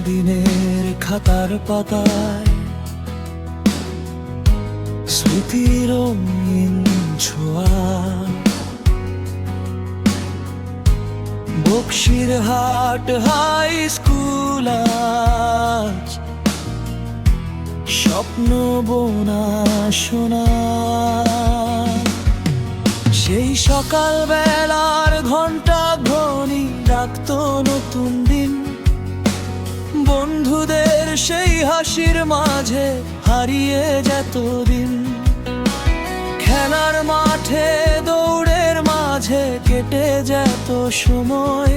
দিনের খাতার পাতায় স্মৃতির রঙিন ছোঁয়া। বক্সিরহাট হাই স্কুল আজ স্বপ্ন বোনা শোনা। সেই সকাল বেলার ঘন্টা ধ্বনি ডাকতো নতুন দিন, বন্ধুদের সেই হাসির মাঝে হারিয়ে যেত দিন। খেলার মাঠে দৌড়ের মাঝে কেটে যেত সময়।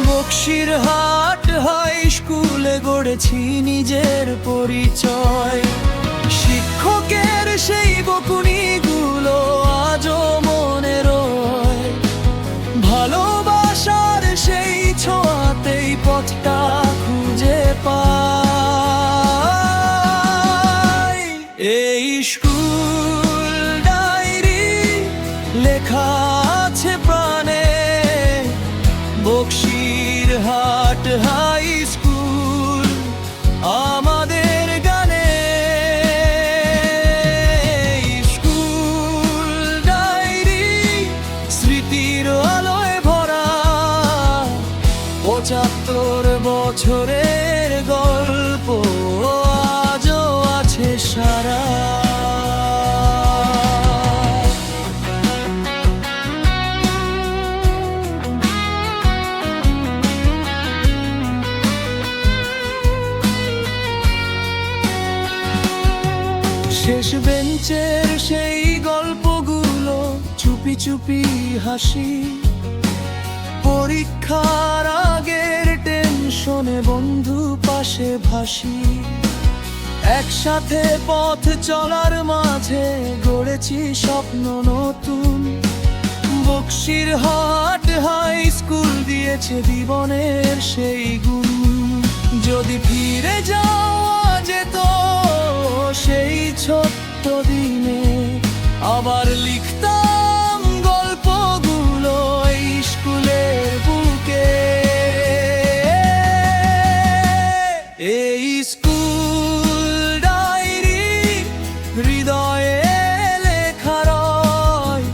বক্সিরহাট হাই স্কুলে গড়েছি নিজের পরিচয়। শিক্ষকের সেই বকুনিগুলো আজও মনে রয়, ভালোবাসার সেই ছোঁয়াতেই পথটা খুঁজে পাই। এই স্কুল ডায়েরি লেখা আছে প্রাণে, বক্সিরহাট হাই স্কুল আমাদের গানে। স্কুল ডায়েরি স্মৃতির আলোয় ভরা, ৭৫ বছরের গল্প আজও আছে সারা। শেষ বেঞ্চের সেই গল্পগুলো, চুপি চুপি হাসি, পরীক্ষার আগের টেনশনে বন্ধু পাশে ভাসি। একসাথে পথ চলার মাঝে গড়েছি স্বপ্ন নতুন। বক্সিরহাট হাই স্কুল দিয়েছে জীবনের সেই গুণ। যদি ফিরে যাওয়া যেত সেই ছোট্ট দিনে, আবার লিখতাম গল্পগুলো এই স্কুলের বুকে। এই স্কুল ডায়েরি হৃদয়ে লেখা রয়,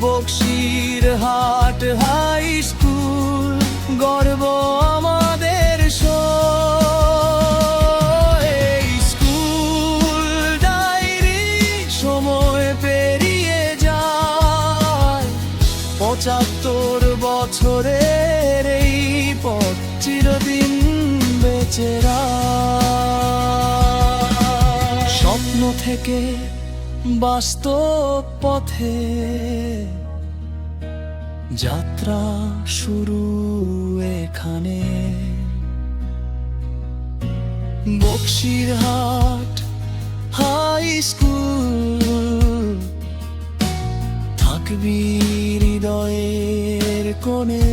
বক্সিরহাট হাই স্কুল গর্ব আমাদের সয়। এই স্কুল ডায়েরি সময় পেরিয়ে যায়, ৭৫ বছরের এই পথ চিরদিন বেঁচে রয়। স্বপ্ন থেকে বাস্তব পথে যাত্রা শুরু এখানে। বক্সিরহাট হাই স্কুল থাকবি হৃদয়ের কোণে।